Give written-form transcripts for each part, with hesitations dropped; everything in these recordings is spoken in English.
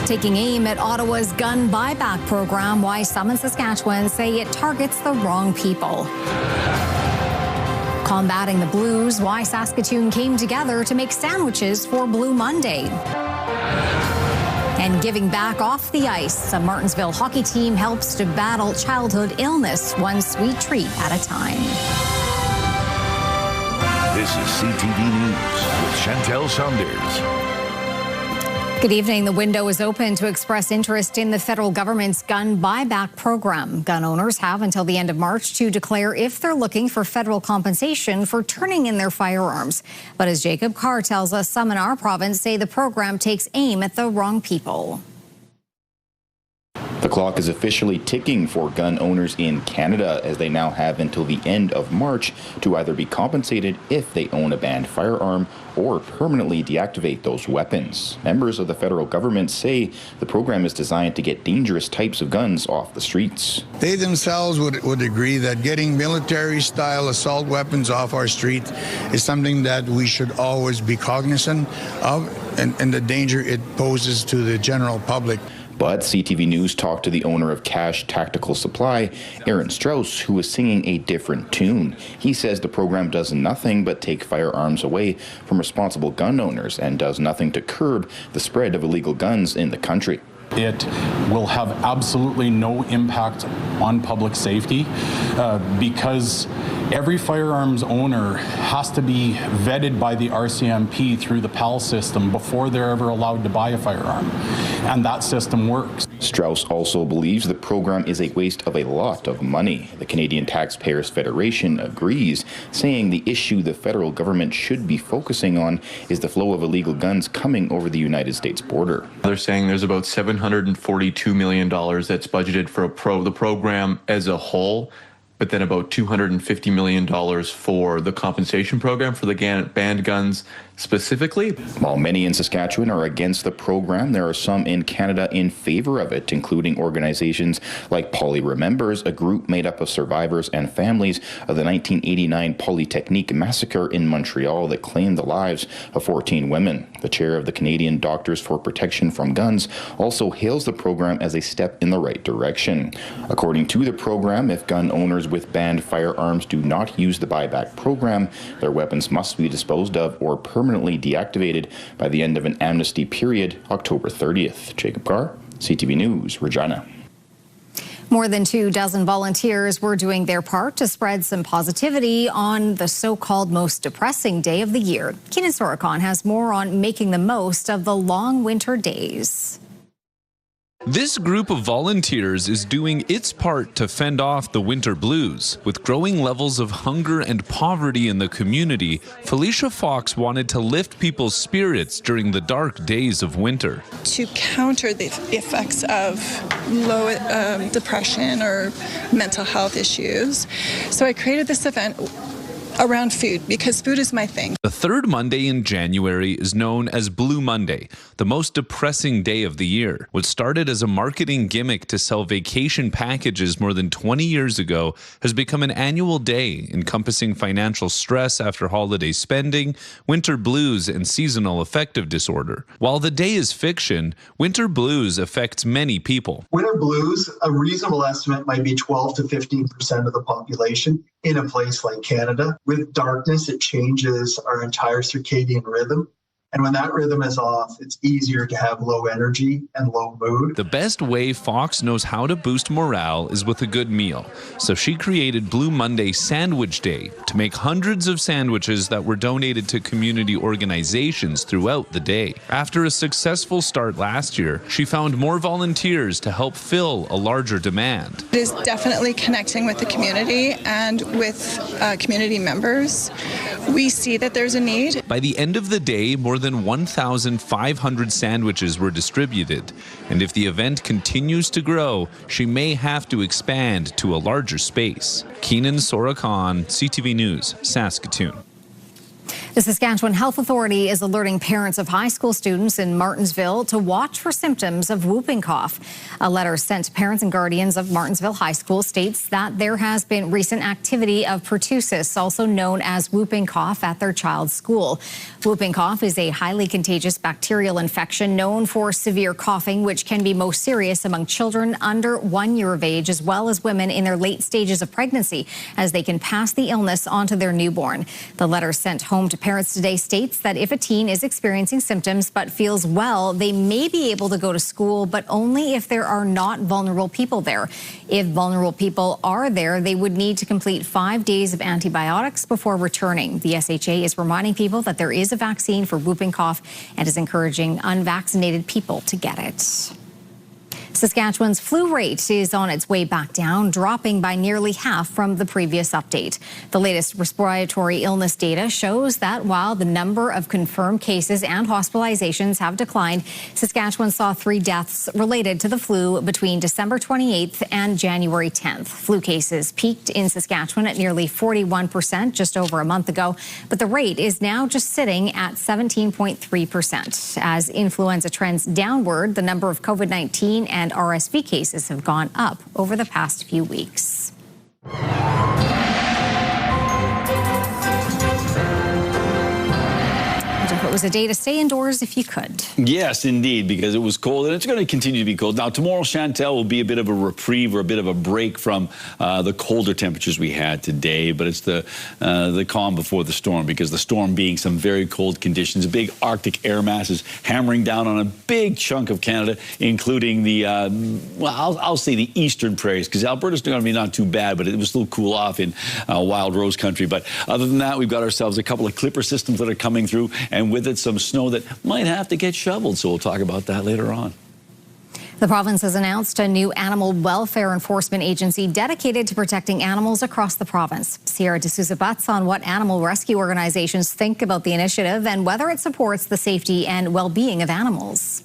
Taking aim at Ottawa's gun buyback program, why some in Saskatchewan say it targets the wrong people. Combating the blues, why Saskatoon came together to make sandwiches for Blue Monday. And giving back off the ice, a Martensville hockey team helps to battle childhood illness, one sweet treat at a time. This is CTV News with Chantel Saunders. Good evening. The window is open to express interest in the federal government's gun buyback program. Gun owners have until the end of March to declare if they're looking for federal compensation for turning in their firearms. But as Jacob Carr tells us, some in our province say the program takes aim at the wrong people. The clock is officially ticking for gun owners in Canada, as they now have until the end of March to either be compensated if they own a banned firearm or permanently deactivate those weapons. Members of the federal government say the program is designed to get dangerous types of guns off the streets. They themselves would agree that getting military-style assault weapons off our street is something that we should always be cognizant of, and the danger it poses to the general public. But CTV News talked to the owner of Cash Tactical Supply, Aaron Strauss, who was singing a different tune. He says the program does nothing but take firearms away from responsible gun owners and does nothing to curb the spread of illegal guns in the country. It will have absolutely no impact on public safety because every firearms owner has to be vetted by the RCMP through the PAL system before they're ever allowed to buy a firearm. And that system works. Strauss also believes the program is a waste of a lot of money. The Canadian Taxpayers Federation agrees, saying the issue the federal government should be focusing on is the flow of illegal guns coming over the United States border. They're saying there's about $742 million that's budgeted for the program as a whole, but then about $250 million for the compensation program for the banned guns specifically. While many in Saskatchewan are against the program, there are some in Canada in favor of it, including organizations like Poly Remembers, a group made up of survivors and families of the 1989 Polytechnique massacre in Montreal that claimed the lives of 14 women. The chair of the Canadian Doctors for Protection from Guns also hails the program as a step in the right direction. According to the program, if gun owners with banned firearms do not use the buyback program, their weapons must be disposed of or permanently deactivated by the end of an amnesty period, October 30th. Jacob Carr, CTV News, Regina. More than 24 volunteers were doing their part to spread some positivity on the so-called most depressing day of the year. Keenan Sorokon has more on making the most of the long winter days. This group of volunteers is doing its part to fend off the winter blues. With growing levels of hunger and poverty in the community, Felicia Fox wanted to lift people's spirits during the dark days of winter. To counter the effects of low depression or mental health issues, so I created this event around food, because food is my thing. The third Monday in January is known as Blue Monday, the most depressing day of the year. What started as a marketing gimmick to sell vacation packages more than 20 years ago has become an annual day encompassing financial stress after holiday spending, winter blues, and seasonal affective disorder. While the day is fiction, winter blues affects many people. Winter blues, a reasonable estimate might be 12 to 15% of the population in a place like Canada. With darkness, it changes our entire circadian rhythm. And when that rhythm is off, it's easier to have low energy and low mood. The best way Fox knows how to boost morale is with a good meal. So she created Blue Monday Sandwich Day to make hundreds of sandwiches that were donated to community organizations throughout the day. After a successful start last year, she found more volunteers to help fill a larger demand. It is definitely connecting with the community and with community members. We see that there's a need. By the end of the day, more than 1,500 sandwiches were distributed, and if the event continues to grow, she may have to expand to a larger space. Keenan Sorokon, CTV News, Saskatoon. The Saskatchewan Health Authority is alerting parents of high school students in Martensville to watch for symptoms of whooping cough. A letter sent to parents and guardians of Martensville High School states that there has been recent activity of pertussis, also known as whooping cough, at their child's school. Whooping cough is a highly contagious bacterial infection known for severe coughing, which can be most serious among children under 1 year of age, as well as women in their late stages of pregnancy, as they can pass the illness on to their newborn. The letter sent home to parents today states that if a teen is experiencing symptoms but feels well, they may be able to go to school, but only if there are not vulnerable people there. If vulnerable people are there, they would need to complete 5 days of antibiotics before returning. The SHA is reminding people that there is a vaccine for whooping cough and is encouraging unvaccinated people to get it. Saskatchewan's flu rate is on its way back down, dropping by nearly half from the previous update. The latest respiratory illness data shows that while the number of confirmed cases and hospitalizations have declined, Saskatchewan saw 3 deaths related to the flu between December 28th and January 10th. Flu cases peaked in Saskatchewan at nearly 41% just over a month ago, but the rate is now just sitting at 17.3%. As influenza trends downward, the number of COVID-19 and RSV cases have gone up over the past few weeks. It was a day to stay indoors if you could. Yes, indeed, because it was cold, and it's going to continue to be cold. Now, tomorrow, Chantel, will be a bit of a reprieve or a bit of a break from the colder temperatures we had today, but it's the calm before the storm, because the storm being some very cold conditions, big Arctic air masses hammering down on a big chunk of Canada, including the, well, I'll say the eastern prairies, because Alberta's going to be not too bad, but it will still cool off in wild rose country. But other than that, we've got ourselves a couple of clipper systems that are coming through, and with it some snow that might have to get shoveled, so we'll talk about that later on. The province has announced a new animal welfare enforcement agency dedicated to protecting animals across the province. Sierra D'Souza Butts on what animal rescue organizations think about the initiative and whether it supports the safety and well-being of animals.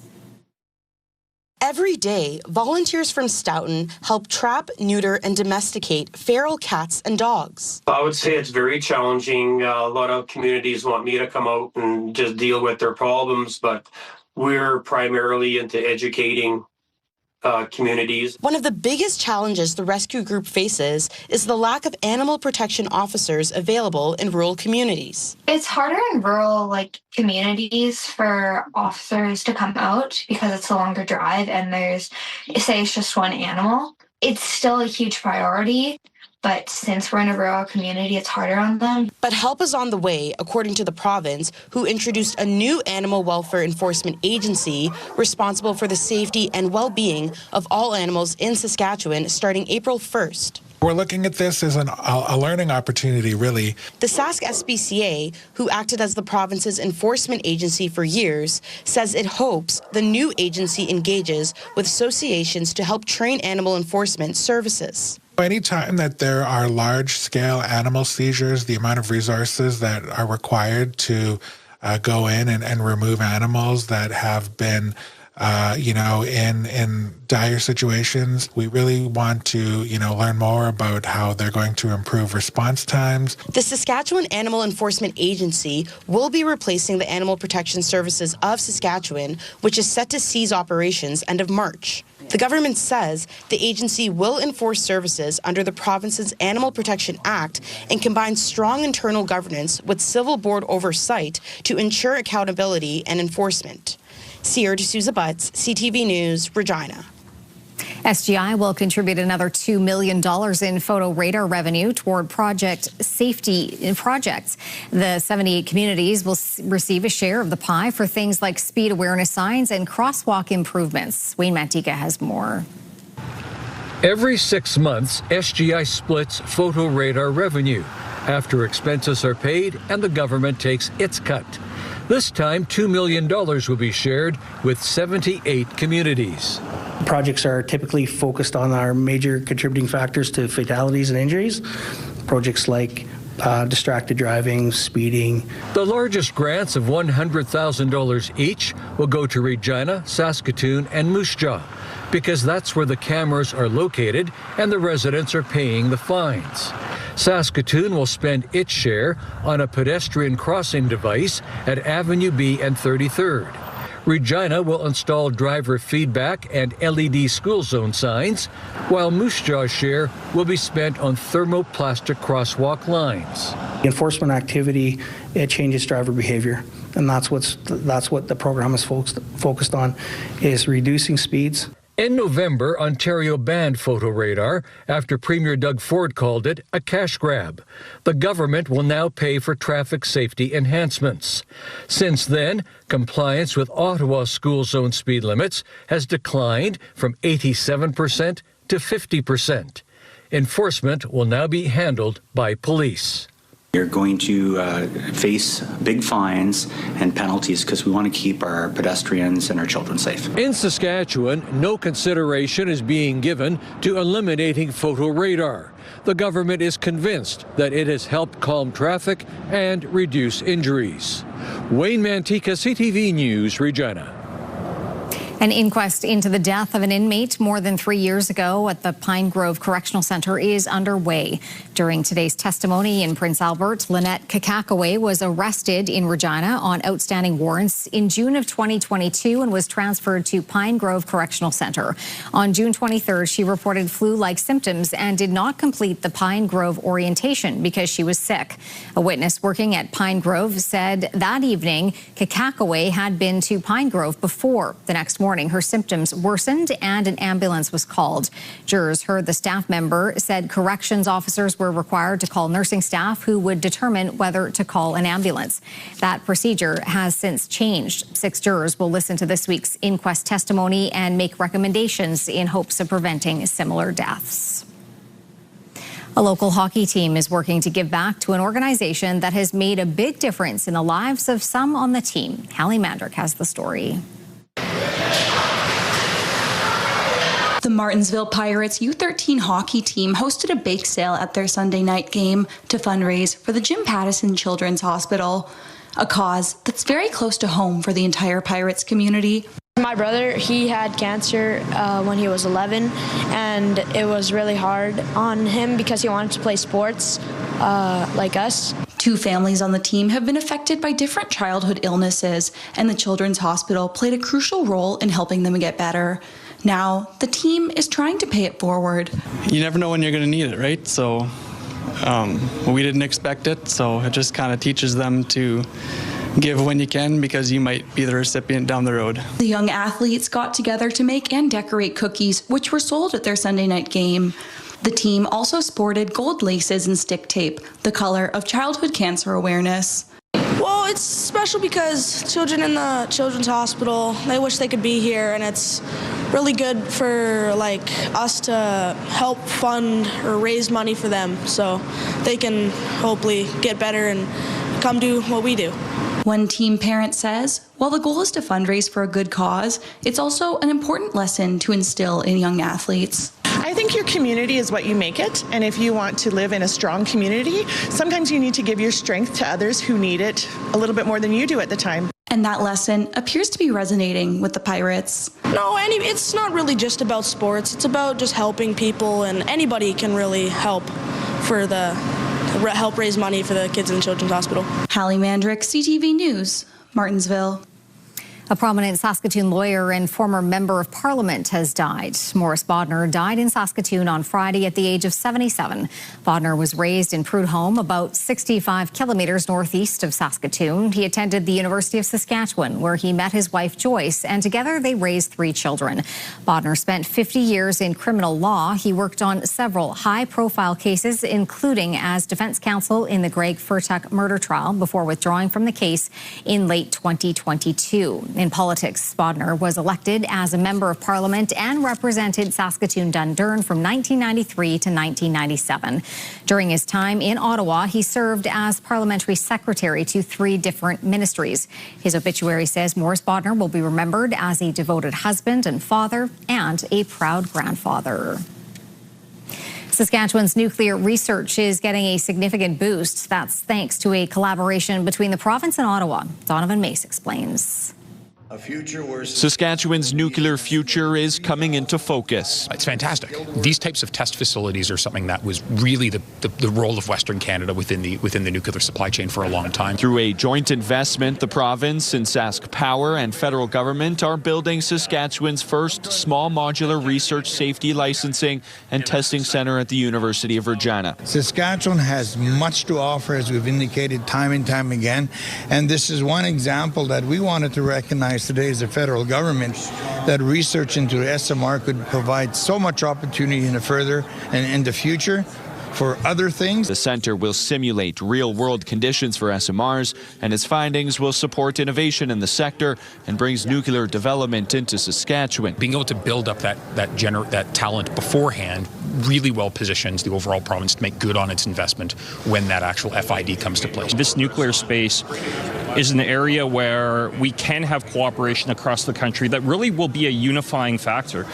Every day, volunteers from Stoughton help trap, neuter, and domesticate feral cats and dogs. I would say it's very challenging. A lot of communities want me to come out and just deal with their problems, but we're primarily into educating communities. One of the biggest challenges the rescue group faces is the lack of animal protection officers available in rural communities. It's harder in rural communities for officers to come out because it's a longer drive and there's, say it's just one animal. It's still a huge priority, but since we're in a rural community, it's harder on them. But help is on the way, according to the province, who introduced a new animal welfare enforcement agency responsible for the safety and well-being of all animals in Saskatchewan starting April 1st. We're looking at this as a learning opportunity, really. The Sask SPCA, who acted as the province's enforcement agency for years, says it hopes the new agency engages with associations to help train animal enforcement services. Anytime that there are large-scale animal seizures, the amount of resources that are required to go in and remove animals that have been in dire situations. We really want to, learn more about how they're going to improve response times. The Saskatchewan Animal Enforcement Agency will be replacing the Animal Protection Services of Saskatchewan, which is set to cease operations end of March. The government says the agency will enforce services under the province's Animal Protection Act and combine strong internal governance with civil board oversight to ensure accountability and enforcement. Sierra D'Souza Butts, CTV News, Regina. SGI will contribute another $2 million in photo radar revenue toward project safety projects. The 78 communities will receive a share of the pie for things like speed awareness signs and crosswalk improvements. Wayne Mantika has more. Every 6 months, SGI splits photo radar revenue after expenses are paid and the government takes its cut. This time, $2 million will be shared with 78 communities. Projects are typically focused on our major contributing factors to fatalities and injuries. Projects like distracted driving, speeding. The largest grants of $100,000 each will go to Regina, Saskatoon, and Moose Jaw, because that's where the cameras are located and the residents are paying the fines. Saskatoon will spend its share on a pedestrian crossing device at Avenue B and 33rd. Regina will install driver feedback and LED school zone signs, while Moose Jaw's share will be spent on thermoplastic crosswalk lines. Enforcement activity, it changes driver behavior, and that's what the program is focused on, is reducing speeds. In November, Ontario banned photo radar after Premier Doug Ford called it a cash grab. The government will now pay for traffic safety enhancements. Since then, compliance with Ottawa school zone speed limits has declined from 87% to 50%. Enforcement will now be handled by police. You're going to face big fines and penalties because we want to keep our pedestrians and our children safe. In Saskatchewan, no consideration is being given to eliminating photo radar. The government is convinced that it has helped calm traffic and reduce injuries. Wayne Mantika, CTV News, Regina. An inquest into the death of an inmate more than 3 years ago at the Pine Grove Correctional Centre is underway. During today's testimony in Prince Albert, Lynette Kakakaway was arrested in Regina on outstanding warrants in June of 2022 and was transferred to Pine Grove Correctional Centre. On June 23rd, she reported flu-like symptoms and did not complete the Pine Grove orientation because she was sick. A witness working at Pine Grove said that evening Kakakaway had been to Pine Grove before. The next morning, her symptoms worsened and an ambulance was called. Jurors heard the staff member said corrections officers were required to call nursing staff who would determine whether to call an ambulance. That procedure has since changed. 6 jurors will listen to this week's inquest testimony and make recommendations in hopes of preventing similar deaths. A local hockey team is working to give back to an organization that has made a big difference in the lives of some on the team. Hallie Mandrick has the story. The Martensville Pirates U13 hockey team hosted a bake sale at their Sunday night game to fundraise for the Jim Pattison Children's Hospital, a cause that's very close to home for the entire Pirates community. My brother, he had cancer when he was 11, and it was really hard on him because he wanted to play sports like us. 2 families on the team have been affected by different childhood illnesses, and the Children's Hospital played a crucial role in helping them get better. Now, the team is trying to pay it forward. You never know when you're going to need it, right? So we didn't expect it, so it just kind of teaches them to give when you can because you might be the recipient down the road. The young athletes got together to make and decorate cookies, which were sold at their Sunday night game. The team also sported gold laces and stick tape, the color of childhood cancer awareness. Well, it's special because children in the Children's Hospital, they wish they could be here, and it's really good for us to help fund or raise money for them so they can hopefully get better and come do what we do. One team parent says, while the goal is to fundraise for a good cause, it's also an important lesson to instill in young athletes. I think your community is what you make it, and if you want to live in a strong community, sometimes you need to give your strength to others who need it a little bit more than you do at the time. And that lesson appears to be resonating with the Pirates. No, it's not really just about sports. It's about just helping people, and anybody can really help help raise money for the kids in the Children's Hospital. Hallie Mandrick, CTV News, Martensville. A prominent Saskatoon lawyer and former member of parliament has died. Morris Bodner died in Saskatoon on Friday at the age of 77. Bodner was raised in Prudhoe, about 65 kilometers northeast of Saskatoon. He attended the University of Saskatchewan, where he met his wife Joyce, and together they raised 3 children. Bodner spent 50 years in criminal law. He worked on several high-profile cases, including as defense counsel in the Greg Furtuck murder trial, before withdrawing from the case in late 2022. In politics, Bodner was elected as a member of parliament and represented Saskatoon-Dundurn from 1993 to 1997. During his time in Ottawa, he served as parliamentary secretary to 3 different ministries. His obituary says Morris Bodner will be remembered as a devoted husband and father and a proud grandfather. Saskatchewan's nuclear research is getting a significant boost. That's thanks to a collaboration between the province and Ottawa. Donovan Mace explains. A future where Saskatchewan's nuclear future is coming into focus. It's fantastic. These types of test facilities are something that was really the role of Western Canada within the nuclear supply chain for a long time. Through a joint investment, the province and Sask Power and federal government are building Saskatchewan's first small modular research safety licensing and testing center at the University of Regina. Saskatchewan has much to offer, as we've indicated time and time again, and this is one example that we wanted to recognize today as a federal government, that research into SMR could provide so much opportunity in the further and in the future for other things. The center will simulate real-world conditions for SMRs, and its findings will support innovation in the sector and brings nuclear development into Saskatchewan. Being able to build up that talent beforehand really well positions the overall province to make good on its investment when that actual FID comes to place. This nuclear space is an area where we can have cooperation across the country that really will be a unifying factor.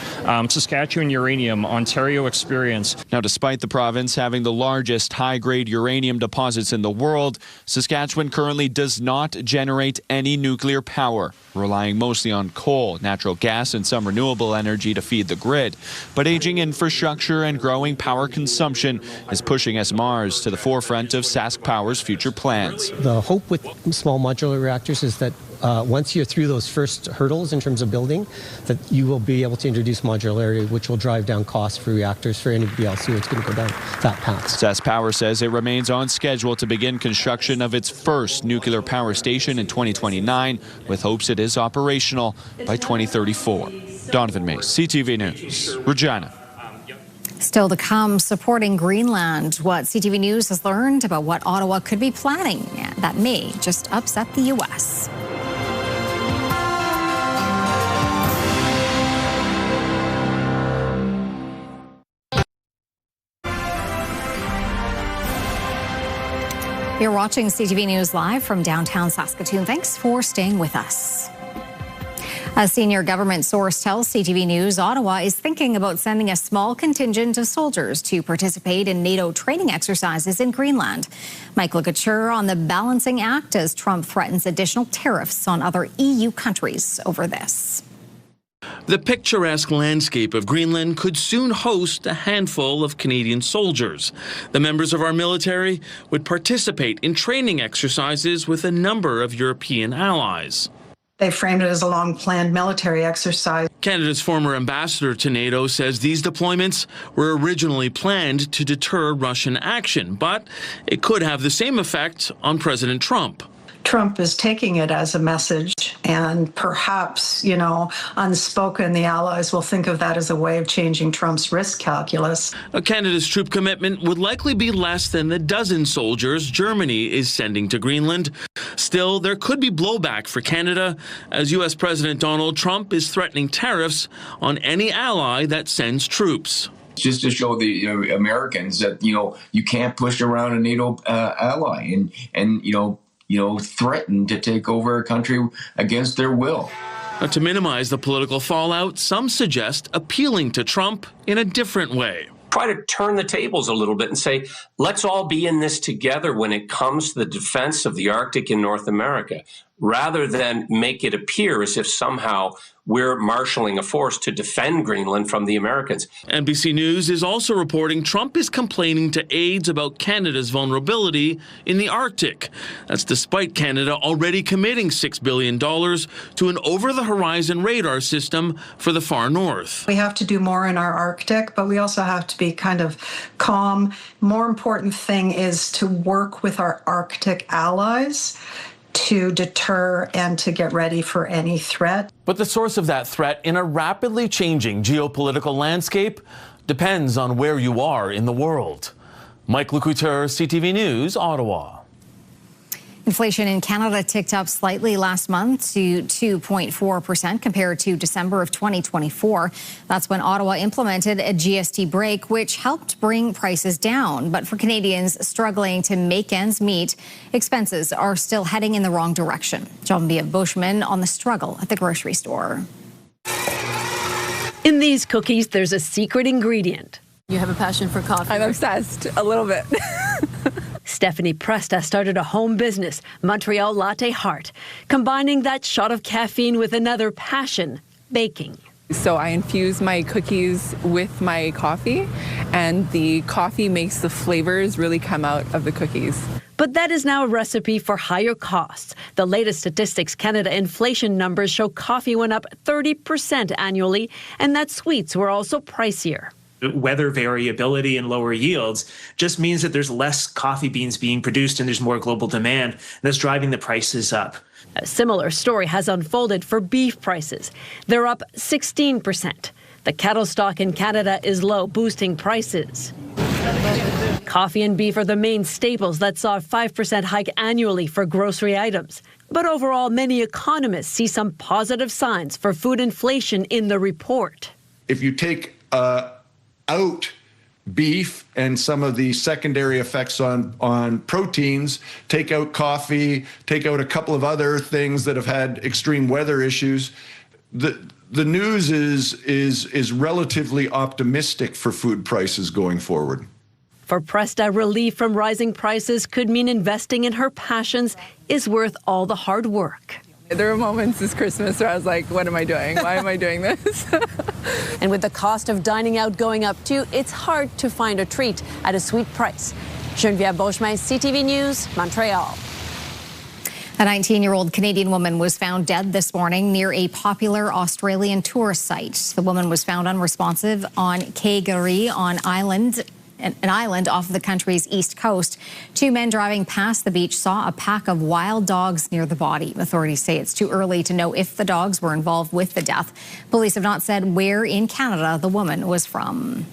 Saskatchewan uranium, Ontario experience. Now, despite the province having the largest high-grade uranium deposits in the world, Saskatchewan currently does not generate any nuclear power, relying mostly on coal, natural gas, and some renewable energy to feed the grid. But aging infrastructure and growing power consumption is pushing SMRs to the forefront of Sask Power's future plans. The hope with small modular reactors is that once you're through those first hurdles in terms of building, that you will be able to introduce modularity, which will drive down costs for reactors for anybody else who is going to go down that path. Sask Power says it remains on schedule to begin construction of its first nuclear power station in 2029, with hopes it is operational by 2034. Donovan Mace, CTV News, Regina. Still to come, supporting Greenland. What CTV News has learned about what Ottawa could be planning that may just upset the U.S. You're watching CTV News live from downtown Saskatoon. Thanks for staying with us. A senior government source tells CTV News Ottawa is thinking about sending a small contingent of soldiers to participate in NATO training exercises in Greenland. Michael Couture on the balancing act as Trump threatens additional tariffs on other EU countries over this. The picturesque landscape of Greenland could soon host a handful of Canadian soldiers. The members of our military would participate in training exercises with a number of European allies. They framed it as a long-planned military exercise. Canada's former ambassador to NATO says these deployments were originally planned to deter Russian action, but it could have the same effect on President Trump. Trump is taking it as a message, and perhaps, unspoken, the allies will think of that as a way of changing Trump's risk calculus. Canada's troop commitment would likely be less than the dozen soldiers Germany is sending to Greenland. Still, there could be blowback for Canada, as U.S. President Donald Trump is threatening tariffs on any ally that sends troops. Just to show the Americans that, you can't push around a NATO ally and threaten to take over a country against their will. Now, to minimize the political fallout, some suggest appealing to Trump in a different way. Try to turn the tables a little bit and say, let's all be in this together when it comes to the defense of the Arctic in North America, rather than make it appear as if somehow we're marshalling a force to defend Greenland from the Americans. NBC News is also reporting Trump is complaining to aides about Canada's vulnerability in the Arctic. That's despite Canada already committing $6 billion to an over-the-horizon radar system for the far north. We have to do more in our Arctic, but we also have to be kind of calm. More important thing is to work with our Arctic allies to deter and to get ready for any threat. But the source of that threat in a rapidly changing geopolitical landscape depends on where you are in the world. Michael Couture, CTV News, Ottawa. Inflation in Canada ticked up slightly last month to 2.4% compared to December of 2024. That's when Ottawa implemented a GST break, which helped bring prices down. But for Canadians struggling to make ends meet, expenses are still heading in the wrong direction. Jean-Bia Bushman on the struggle at the grocery store. In these cookies, there's a secret ingredient. You have a passion for coffee. I'm obsessed, a little bit. Stephanie Presta started a home business, Montreal Latte Heart, combining that shot of caffeine with another passion, baking. So I infuse my cookies with my coffee, and the coffee makes the flavors really come out of the cookies. But that is now a recipe for higher costs. The latest Statistics Canada inflation numbers show coffee went up 30% annually, and that sweets were also pricier. Weather variability and lower yields just means that there's less coffee beans being produced and there's more global demand. That's driving the prices up. A similar story has unfolded for beef prices. They're up 16%. The cattle stock in Canada is low, boosting prices. Coffee and beef are the main staples that saw a 5% hike annually for grocery items. But overall, many economists see some positive signs for food inflation in the report. If you take out beef and some of the secondary effects on proteins, take out coffee, take out a couple of other things that have had extreme weather issues, the news is relatively optimistic for food prices going forward. For Presta, relief from rising prices could mean investing in her passions is worth all the hard work. There were moments this Christmas where I was like, what am I doing? Why am I doing this? And with the cost of dining out going up too, it's hard to find a treat at a sweet price. Geneviève Beauchemin, CTV News, Montreal. A 19-year-old Canadian woman was found dead this morning near a popular Australian tourist site. The woman was found unresponsive on Kaigari an island off of the country's east coast. Two men driving past the beach saw a pack of wild dogs near the body. Authorities say it's too early to know if the dogs were involved with the death. Police have not said where in Canada the woman was from.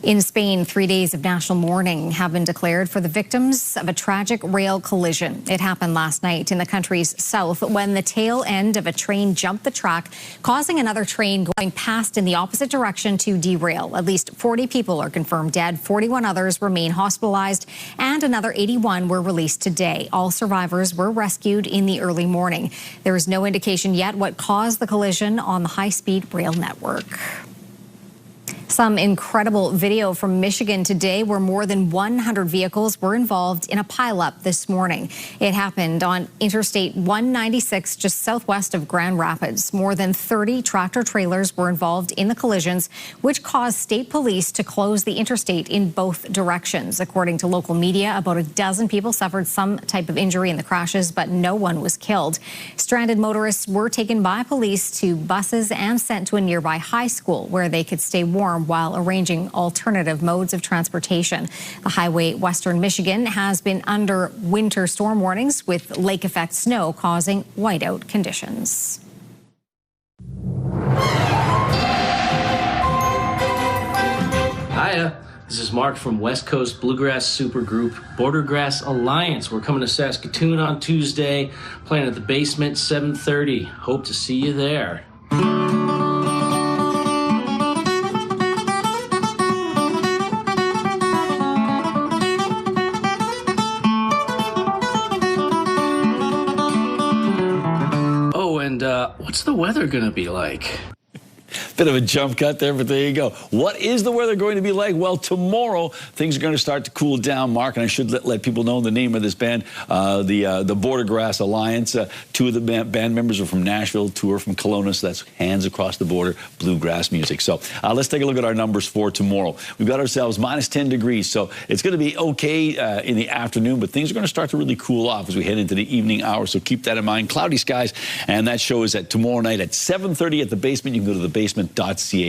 In Spain, 3 days of national mourning have been declared for the victims of a tragic rail collision. It happened last night in the country's south when the tail end of a train jumped the track, causing another train going past in the opposite direction to derail. At least 40 people are confirmed dead. 41 others remain hospitalized, and another 81 were released today. All survivors were rescued in the early morning. There is no indication yet what caused the collision on the high-speed rail network. Some incredible video from Michigan today where more than 100 vehicles were involved in a pileup this morning. It happened on Interstate 196 just southwest of Grand Rapids. More than 30 tractor trailers were involved in the collisions, which caused state police to close the interstate in both directions. According to local media, about a dozen people suffered some type of injury in the crashes, but no one was killed. Stranded motorists were taken by police to buses and sent to a nearby high school where they could stay warm while arranging alternative modes of transportation. The highway western Michigan has been under winter storm warnings with lake effect snow causing whiteout conditions. Hiya, this is Mark from West Coast Bluegrass Supergroup Bordergrass Alliance. We're coming to Saskatoon on Tuesday, playing at the Basement, 7:30. Hope to see you there. What's the weather going to be like? Bit of a jump cut there, but there you go. What is the weather going to be like? Well, tomorrow things are going to start to cool down, Mark, and I should let people know the name of this band, the Bordergrass Alliance. Two of the band members are from Nashville, two are from Kelowna, so that's hands across the border, bluegrass music. So let's take a look at our numbers for tomorrow. We've got ourselves minus 10 degrees, so it's going to be okay in the afternoon, but things are going to start to really cool off as we head into the evening hours, so keep that in mind. Cloudy skies, and that show is at tomorrow night at 7:30 at the Basement. You can go to the basement.ca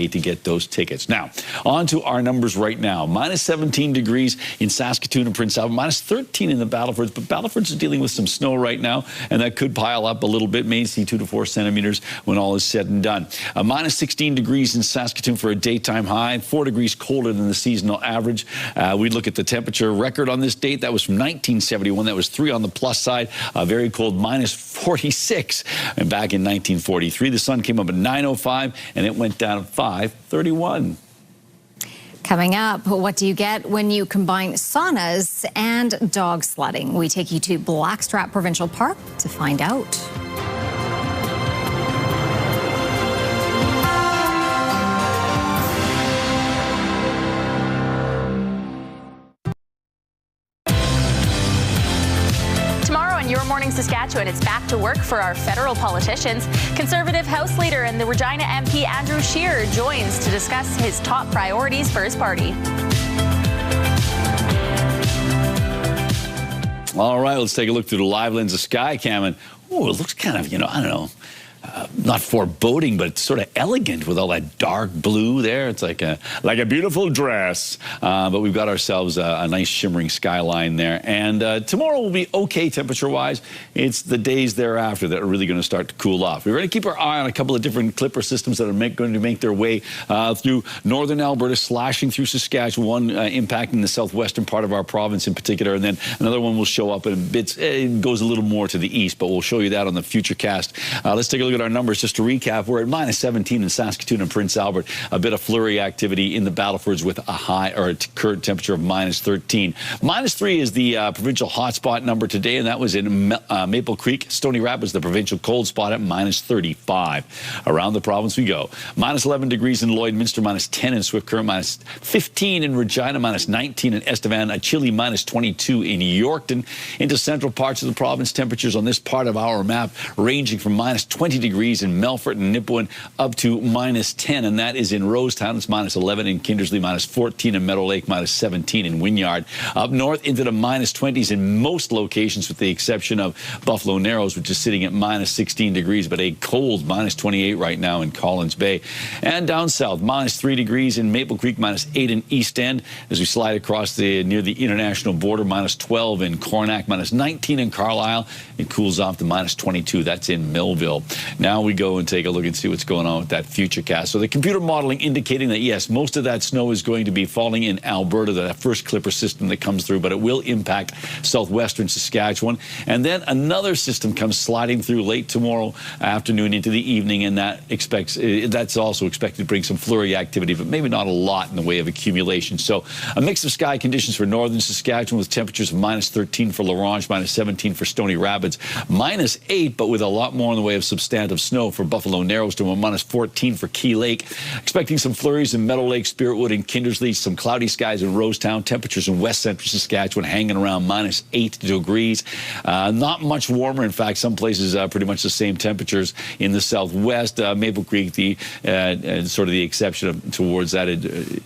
to get those tickets. Now, on to our numbers right now. Minus 17 degrees in Saskatoon and Prince Albert, minus 13 in the Battlefords, but Battlefords is dealing with some snow right now, and that could pile up a little bit, may see 2 to 4 centimeters when all is said and done. Minus 16 degrees in Saskatoon for a daytime high, 4 degrees colder than the seasonal average. We look at the temperature record on this date. That was from 1971. That was 3 on the plus side. Very cold, minus 46. And back in 1943, the sun came up at 9:05, and it went down at 5:31. Coming up, what do you get when you combine saunas and dog sledding? We take you to Blackstrap Provincial Park to find out. Morning Saskatchewan. It's back to work for our federal politicians. Conservative House Leader and the Regina MP Andrew Scheer joins to discuss his top priorities for his party. All right, let's take a look through the live lens of Skycam. And, oh, it looks kind of, I don't know, not foreboding, but sort of elegant with all that dark blue there. It's like a beautiful dress. But we've got ourselves a nice shimmering skyline there. And tomorrow will be okay temperature-wise. It's the days thereafter that are really going to start to cool off. We're going to keep our eye on a couple of different clipper systems that are going to make their way through northern Alberta, slashing through Saskatchewan, impacting the southwestern part of our province in particular. And then another one will show up in bits. It goes a little more to the east, but we'll show you that on the future cast. Let's take a look at our numbers just to recap. We're at minus 17 in Saskatoon and Prince Albert. A bit of flurry activity in the Battlefords with a high or a current temperature of minus 13. Minus 3 is the provincial hotspot number today, and that was in Maple Creek. Stony Rapids, the provincial cold spot at minus 35. Around the province we go. Minus 11 degrees in Lloydminster, minus 10 in Swift Current, minus 15 in Regina, minus 19 in Estevan, a chilly minus 22 in Yorkton. Into central parts of the province, temperatures on this part of our map ranging from minus 20 degrees in Melfort and Nipawin up to minus 10, and that is in Rosetown. It's minus 11 in Kindersley, minus 14 in Meadow Lake, minus 17 in Wynyard. Up north into the minus 20s in most locations with the exception of Buffalo Narrows, which is sitting at minus 16 degrees, but a cold minus 28 right now in Collins Bay. And down south, minus 3 degrees in Maple Creek, minus 8 in East End. As we slide across near the international border, minus 12 in Cornack, minus 19 in Carlisle. It cools off to minus 22. That's in Millville. Now we go and take a look and see what's going on with that future cast. So the computer modeling indicating that, yes, most of that snow is going to be falling in Alberta, that first clipper system that comes through, but it will impact southwestern Saskatchewan. And then another system comes sliding through late tomorrow afternoon into the evening, and that's also expected to bring some flurry activity, but maybe not a lot in the way of accumulation. So a mix of sky conditions for northern Saskatchewan with temperatures of minus 13 for La Ronge, minus 17 for Stony Rapids, minus 8, but with a lot more in the way of substantive snow for Buffalo Narrows to minus 14 for Key Lake. Expecting some flurries in Meadow Lake, Spiritwood, and Kindersley. Some cloudy skies in Rosetown. Temperatures in west central Saskatchewan hanging around minus 8 degrees. Not much warmer. In fact, some places pretty much the same temperatures in the southwest. Maple Creek, sort of the exception towards that.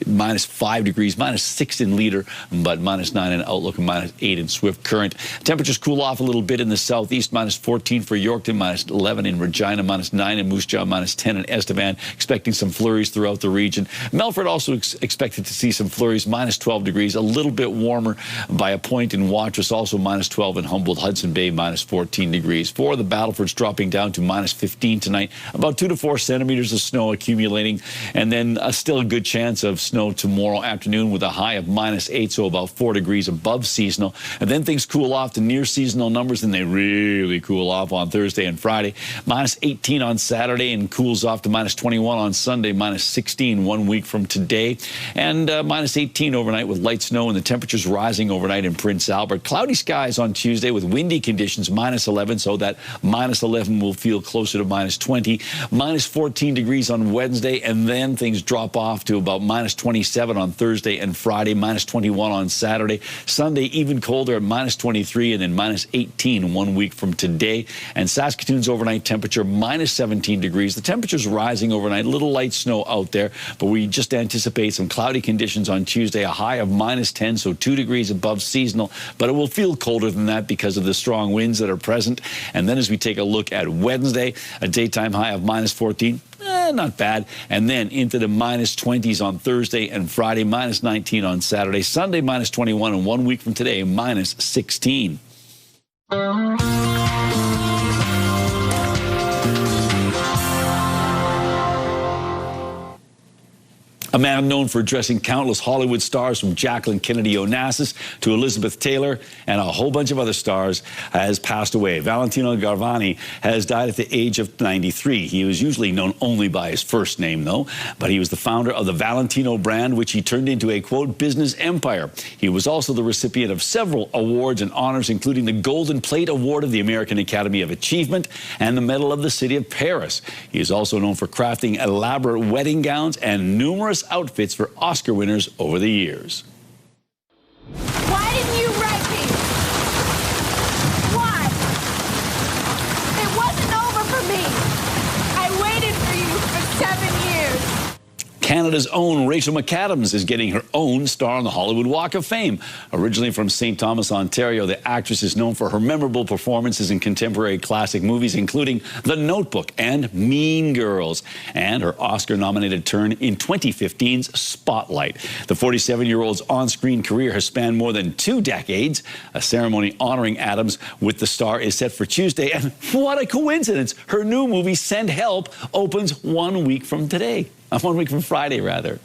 Minus 5 degrees, minus 6 in Leader, but minus 9 in Outlook and minus 8 in Swift Current. Temperatures cool off a little bit in the southeast. Minus 14 for Yorkton, minus 11 in Regina, minus 9 in Moose Jaw, minus 10 in Estevan. Expecting some flurries throughout the region. Melfort also expected to see some flurries, minus 12 degrees, a little bit warmer by a point in Watrous, also minus 12 in Humboldt, Hudson Bay, minus 14 degrees. For the Battlefords dropping down to minus 15 tonight, about 2 to 4 centimeters of snow accumulating, and then still a good chance of snow tomorrow afternoon with a high of minus 8, so about 4 degrees above seasonal. And then things cool off to near seasonal numbers, and they really cool off on Thursday and Friday. Minus 18 on Saturday and cools off to minus 21 on Sunday, minus 16 1 week from today, and minus 18 overnight with light snow, and the temperatures rising overnight in Prince Albert. Cloudy skies on Tuesday with windy conditions, minus 11, so that minus 11 will feel closer to minus 20. Minus 14 degrees on Wednesday, and then things drop off to about minus 27 on Thursday and Friday, minus 21 on Saturday. Sunday even colder at minus 23, and then minus 18 1 week from today. And Saskatoon's overnight temperature minus 17 degrees. The temperature's rising overnight. A little light snow out there, but we just anticipate some cloudy conditions on Tuesday, a high of minus 10, so 2 degrees above seasonal, but it will feel colder than that because of the strong winds that are present. And then as we take a look at Wednesday, a daytime high of minus 14, not bad. And then into the minus 20s on Thursday and Friday, minus 19 on Saturday, Sunday minus 21, and 1 week from today, minus 16. A man known for addressing countless Hollywood stars from Jacqueline Kennedy Onassis to Elizabeth Taylor and a whole bunch of other stars has passed away. Valentino Garvani has died at the age of 93. He was usually known only by his first name, though, but he was the founder of the Valentino brand, which he turned into a, quote, business empire. He was also the recipient of several awards and honors, including the Golden Plate Award of the American Academy of Achievement and the Medal of the City of Paris. He is also known for crafting elaborate wedding gowns and numerous outfits for Oscar winners over the years. Why didn't you write me? Why? Canada's own Rachel McAdams is getting her own star on the Hollywood Walk of Fame. Originally from St. Thomas, Ontario, the actress is known for her memorable performances in contemporary classic movies, including The Notebook and Mean Girls, and her Oscar-nominated turn in 2015's Spotlight. The 47-year-old's on-screen career has spanned more than 2 decades. A ceremony honoring Adams with the star is set for Tuesday, and what a coincidence! Her new movie, Send Help, opens 1 week from today. 1 week from Friday, rather.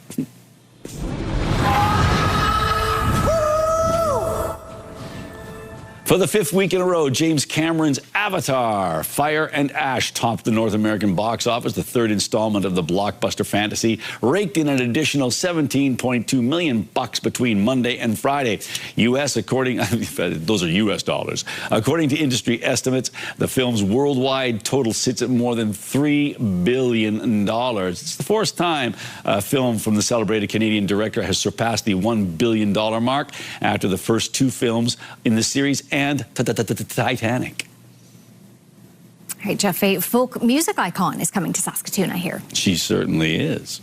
For the 5th week in a row, James Cameron's Avatar, Fire and Ash topped the North American box office. The 3rd installment of the blockbuster fantasy raked in an additional $17.2 million between Monday and Friday. Those are U.S. dollars. According to industry estimates, the film's worldwide total sits at more than $3 billion. It's the 4th time a film from the celebrated Canadian director has surpassed the $1 billion mark after the first 2 films in the series and Titanic. All right, Jeff, a folk music icon is coming to Saskatoon, I hear. She certainly is.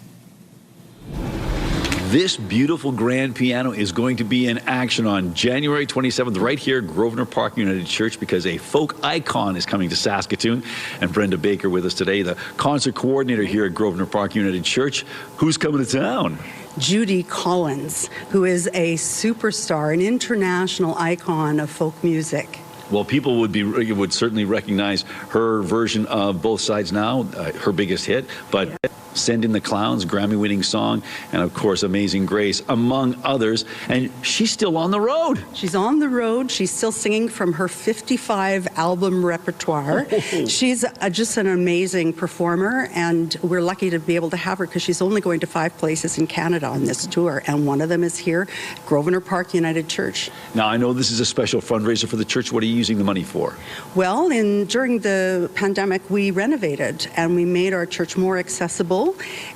This beautiful grand piano is going to be in action on January 27th right here at Grosvenor Park United Church, because a folk icon is coming to Saskatoon. And Brenda Baker with us today, the concert coordinator here at Grosvenor Park United Church. Who's coming to town? Judy Collins, who is a superstar, an international icon of folk music. Well, people would certainly recognize her version of Both Sides Now, her biggest hit, but Send in the Clowns, Grammy-winning song, and of course Amazing Grace, among others. And she's still on the road. She's on the road. She's still singing from her 55 album repertoire. She's just an amazing performer, and we're lucky to be able to have her because she's only going to 5 places in Canada on this tour, and one of them is here, Grosvenor Park United Church. Now, I know this is a special fundraiser for the church. What are you using the money for? Well, during the pandemic, we renovated and we made our church more accessible,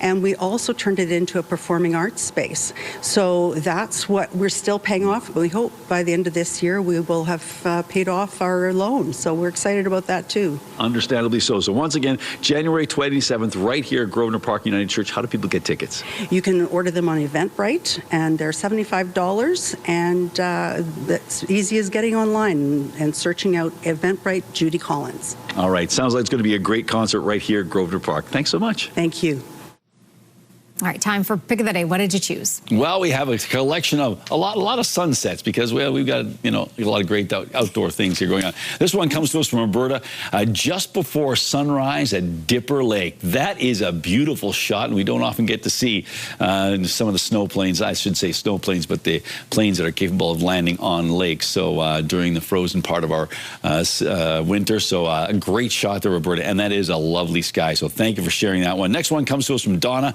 and we also turned it into a performing arts space. So that's what we're still paying off. We hope by the end of this year we will have paid off our loan. So we're excited about that too. Understandably so. So once again, January 27th, right here at Grosvenor Park United Church. How do people get tickets? You can order them on Eventbrite, and they're $75, and that's easy as getting online and searching out Eventbrite Judy Collins. All right. Sounds like it's going to be a great concert right here at Grosvenor Park. Thanks so much. Thank you. All right, time for Pick of the Day. What did you choose? Well, we have a collection of a lot of sunsets because we've got a lot of great outdoor things here going on. This one comes to us from Alberta, just before sunrise at Dipper Lake. That is a beautiful shot, and we don't often get to see some of the snow planes. I should say snow planes, but the planes that are capable of landing on lakes. So during the frozen part of our winter, so a great shot there, Alberta, and that is a lovely sky. So thank you for sharing that one. Next one comes to us from Donna.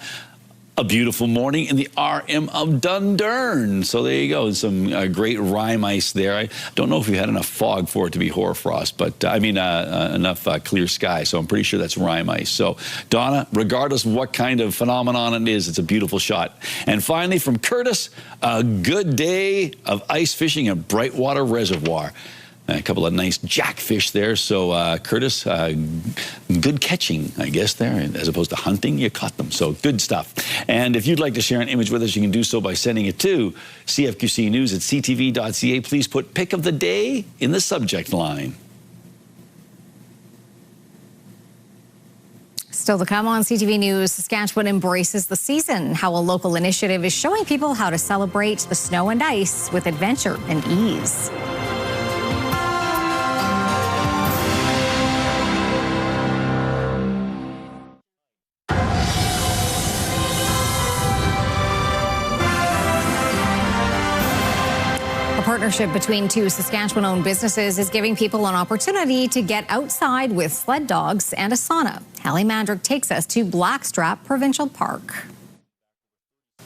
A beautiful morning in the RM of Dundurn. So there you go. Some great rime ice there. I don't know if we had enough fog for it to be hoarfrost, but enough clear sky. So I'm pretty sure that's rime ice. So Donna, regardless of what kind of phenomenon it is, it's a beautiful shot. And finally from Curtis, a good day of ice fishing at Brightwater Reservoir. A couple of nice jackfish there. So, Curtis, good catching, I guess, there. As opposed to hunting, you caught them. So, good stuff. And if you'd like to share an image with us, you can do so by sending it to cfqcnews@ctv.ca. Please put Pick of the Day in the subject line. Still to come on CTV News, Saskatchewan embraces the season, how a local initiative is showing people how to celebrate the snow and ice with adventure and ease. Partnership between 2 Saskatchewan-owned businesses is giving people an opportunity to get outside with sled dogs and a sauna. Hallie Mandrick takes us to Blackstrap Provincial Park.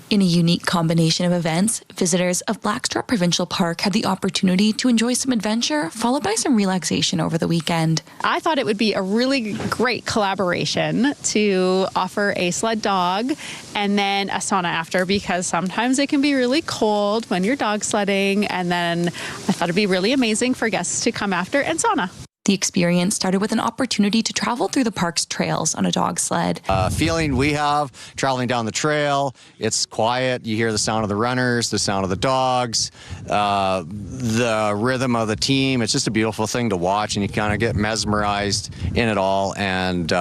In a unique combination of events, visitors of Blackstrap Provincial Park had the opportunity to enjoy some adventure, followed by some relaxation over the weekend. I thought it would be a really great collaboration to offer a sled dog and then a sauna after, because sometimes it can be really cold when you're dog sledding, and then I thought it'd be really amazing for guests to come after and sauna. The experience started with an opportunity to travel through the park's trails on a dog sled. Feeling we have traveling down the trail, it's quiet. You hear the sound of the runners, the sound of the dogs, the rhythm of the team. It's just a beautiful thing to watch, and you kind of get mesmerized in it all, and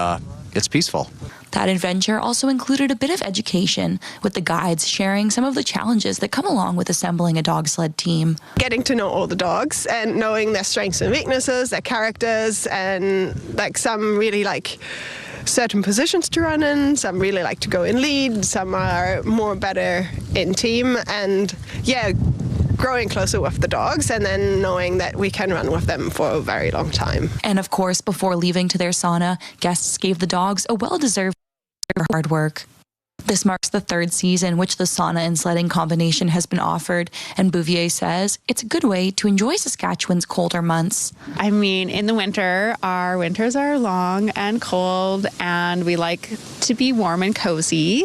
it's peaceful. That adventure also included a bit of education, with the guides sharing some of the challenges that come along with assembling a dog sled team. Getting to know all the dogs and knowing their strengths and weaknesses, their characters, and like some really like certain positions to run in, some really like to go in lead, some are more better in team, and yeah, growing closer with the dogs and then knowing that we can run with them for a very long time. And of course, before leaving to their sauna, guests gave the dogs a well-deserved for hard work. This marks the third season which the sauna and sledding combination has been offered, and Bouvier says it's a good way to enjoy Saskatchewan's colder months. I mean, in the winter, our winters are long and cold, and we like to be warm and cozy.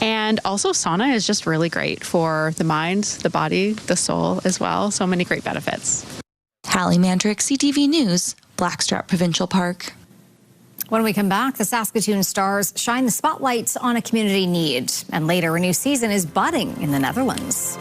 And also, sauna is just really great for the mind, the body, the soul as well. So many great benefits. Hallie Mandrick, CTV News, Blackstrap Provincial Park. When we come back, the Saskatoon Stars shine the spotlights on a community need. And later, a new season is budding in the Netherlands.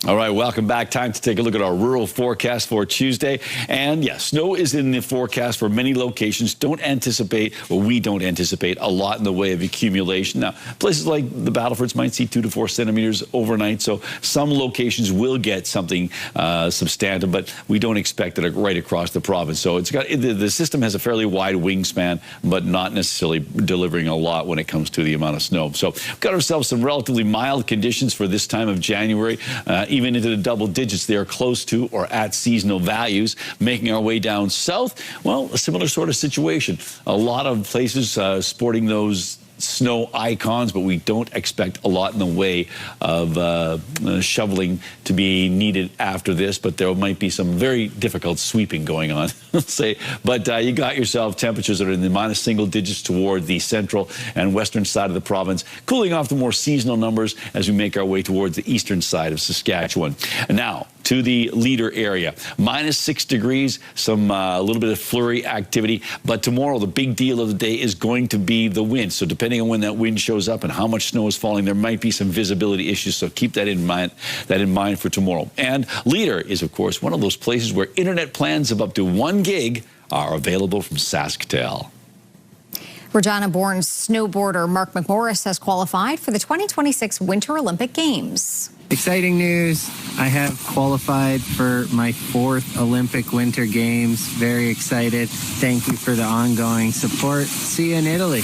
All right, welcome back. Time to take a look at our rural forecast for Tuesday. And yes, snow is in the forecast for many locations. We don't anticipate a lot in the way of accumulation. Now, places like the Battlefords might see 2 to 4 centimeters overnight. So some locations will get something substantive, but we don't expect it right across the province. So the system has a fairly wide wingspan, but not necessarily delivering a lot when it comes to the amount of snow. So we've got ourselves some relatively mild conditions for this time of January. Even into the double digits, they are close to or at seasonal values. Making our way down south, well, a similar sort of situation. A lot of places sporting those snow icons, but we don't expect a lot in the way of shoveling to be needed after this, but there might be some very difficult sweeping going on. But you got yourself temperatures that are in the minus single digits toward the central and western side of the province, cooling off the more seasonal numbers as we make our way towards the eastern side of Saskatchewan. And now to the Leader area, minus 6 degrees, some a little bit of flurry activity, but tomorrow the big deal of the day is going to be the wind. So depending on when that wind shows up and how much snow is falling, there might be some visibility issues. So keep that in mind for tomorrow. And Leader is, of course, one of those places where internet plans of up to 1 gig are available from SaskTel. Regina-born snowboarder Mark McMorris has qualified for the 2026 Winter Olympic Games. Exciting news. I have qualified for my 4th Olympic Winter Games. Very excited. Thank you for the ongoing support. See you in Italy.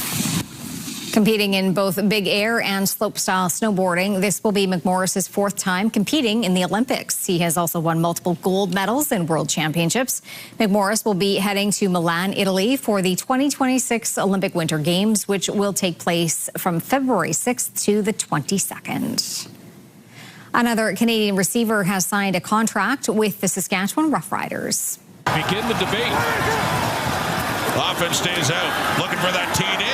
Competing in both big air and slopestyle snowboarding, this will be McMorris's 4th time competing in the Olympics. He has also won multiple gold medals in world championships. McMorris will be heading to Milan, Italy for the 2026 Olympic Winter Games, which will take place from February 6th to the 22nd. Another Canadian receiver has signed a contract with the Saskatchewan Roughriders. Begin the debate. Offense stays out, looking for that TD.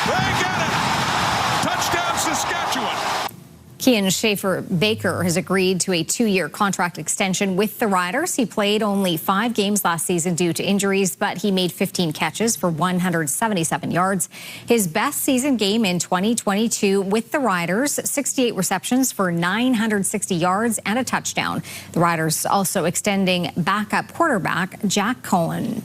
They got it! Touchdown, Saskatchewan! Kian Schaefer-Baker has agreed to a 2-year contract extension with the Riders. He played only 5 games last season due to injuries, but he made 15 catches for 177 yards. His best season game in 2022 with the Riders, 68 receptions for 960 yards and a touchdown. The Riders also extending backup quarterback Jack Cohen.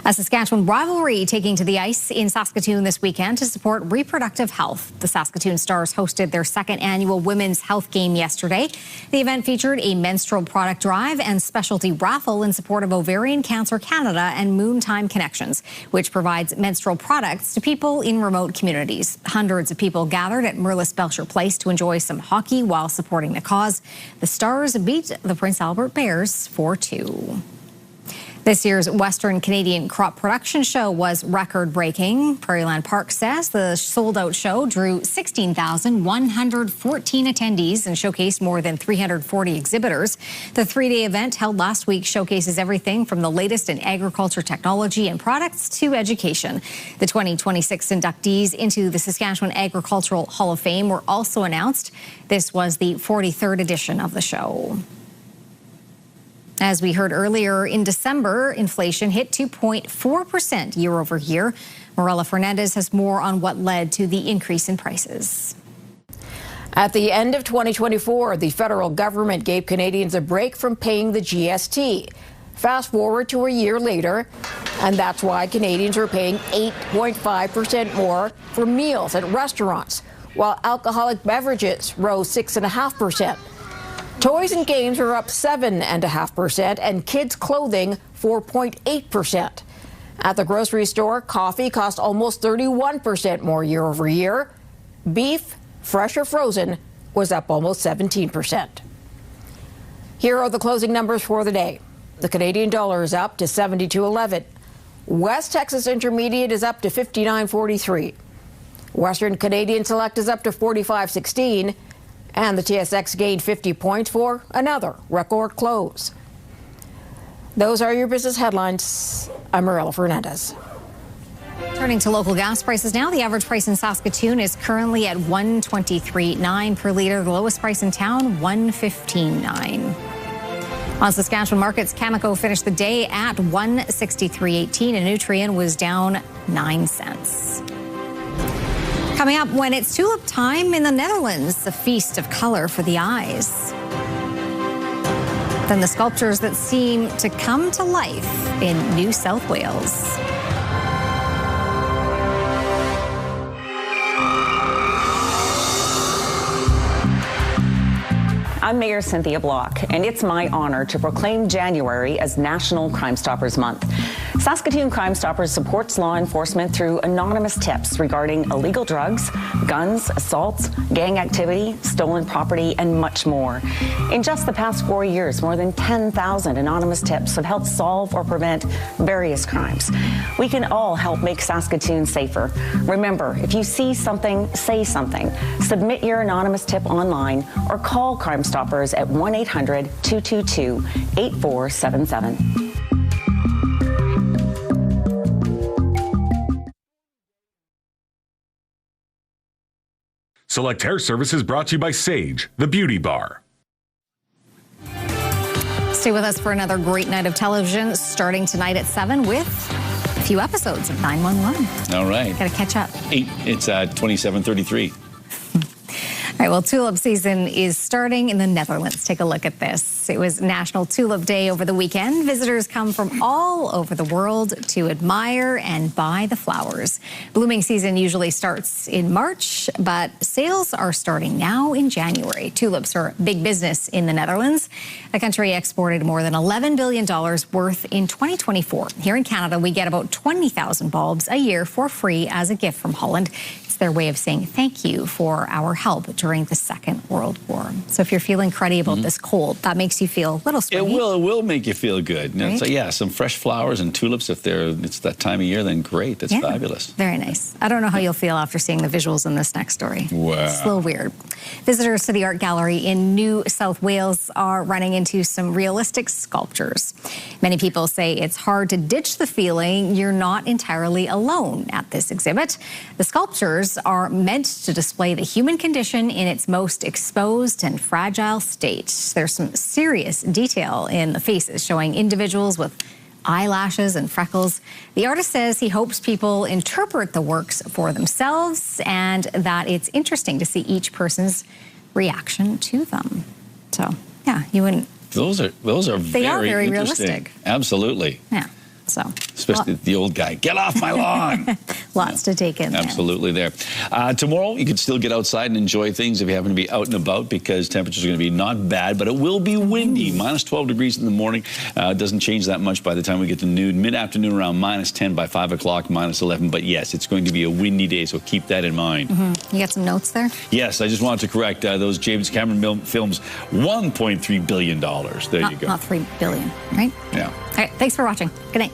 A Saskatchewan rivalry taking to the ice in Saskatoon this weekend to support reproductive health. The Saskatoon Stars hosted their 2nd annual Women's Health Game yesterday. The event featured a menstrual product drive and specialty raffle in support of Ovarian Cancer Canada and Moontime Connections, which provides menstrual products to people in remote communities. Hundreds of people gathered at Merlis Belcher Place to enjoy some hockey while supporting the cause. The Stars beat the Prince Albert Bears 4-2. This year's Western Canadian Crop Production Show was record-breaking. Prairieland Park says the sold-out show drew 16,114 attendees and showcased more than 340 exhibitors. The three-day event held last week showcases everything from the latest in agriculture technology and products to education. The 2026 inductees into the Saskatchewan Agricultural Hall of Fame were also announced. This was the 43rd edition of the show. As we heard earlier, in December, inflation hit 2.4% year over year. Marella Fernandez has more on what led to the increase in prices. At the end of 2024, the federal government gave Canadians a break from paying the GST. Fast forward to a year later, and that's why Canadians are paying 8.5% more for meals at restaurants, while alcoholic beverages rose 6.5%. Toys and games are up 7.5%, and kids' clothing 4.8%. At the grocery store, coffee cost almost 31% more year over year. Beef, fresh or frozen, was up almost 17%. Here are the closing numbers for the day. The Canadian dollar is up to 72.11. West Texas Intermediate is up to 59.43. Western Canadian Select is up to 45.16. And the TSX gained 50 points for another record close. Those are your business headlines. I'm Marella Fernandez. Turning to local gas prices now, the average price in Saskatoon is currently at $1.23.9 per litre. The lowest price in town, $1.15.9. On Saskatchewan markets, Cameco finished the day at $1.63.18, and Nutrien was down 9 cents. Coming up, when it's tulip time in the Netherlands, a feast of color for the eyes. Then the sculptures that seem to come to life in New South Wales. I'm Mayor Cynthia Block, and it's my honor to proclaim January as National Crime Stoppers Month. Saskatoon Crime Stoppers supports law enforcement through anonymous tips regarding illegal drugs, guns, assaults, gang activity, stolen property, and much more. In just the past 4 years, more than 10,000 anonymous tips have helped solve or prevent various crimes. We can all help make Saskatoon safer. Remember, if you see something, say something. Submit your anonymous tip online or call Crime Stoppers at 1-800-222-8477. Select Hair Services brought to you by Sage, the beauty bar. Stay with us for another great night of television, starting tonight at 7 with a few episodes of 911. All right. Got to catch up. It's 27:33. All right, well, tulip season is starting in the Netherlands. Take a look at this. It was National Tulip Day over the weekend. Visitors come from all over the world to admire and buy the flowers. Blooming season usually starts in March, but sales are starting now in January. Tulips are big business in the Netherlands. The country exported more than $11 billion worth in 2024. Here in Canada, we get about 20,000 bulbs a year for free as a gift from Holland. Their way of saying thank you for our help during the Second World War. So if you're feeling cruddy about this cold, that makes you feel a little springy. It will make you feel good. Right? So yeah, some fresh flowers and tulips, if it's that time of year, then great. That's fabulous. Very nice. I don't know how you'll feel after seeing the visuals in this next story. Wow. It's a little weird. Visitors to the art gallery in New South Wales are running into some realistic sculptures. Many people say it's hard to ditch the feeling you're not entirely alone at this exhibit. The sculptures are meant to display the human condition in its most exposed and fragile state. There's some serious detail in the faces, showing individuals with eyelashes and freckles. The artist says he hopes people interpret the works for themselves and that it's interesting to see each person's reaction to them. So, yeah, you wouldn't... Those are They are very interesting. realistic. Absolutely. Yeah, so... especially the old guy. Get off my lawn. Lots to take in. Absolutely there. Tomorrow, you can still get outside and enjoy things if you happen to be out and about, because temperatures are going to be not bad, but it will be windy. Minus 12 degrees in the morning. Doesn't change that much by the time we get to noon. Mid-afternoon around minus 10, by 5 o'clock, minus 11. But yes, it's going to be a windy day, so keep that in mind. You got some notes there? Yes, I just wanted to correct those James Cameron films, $1.3 billion. There you go. Not $3 billion, right? Yeah. All right, thanks for watching. Good night.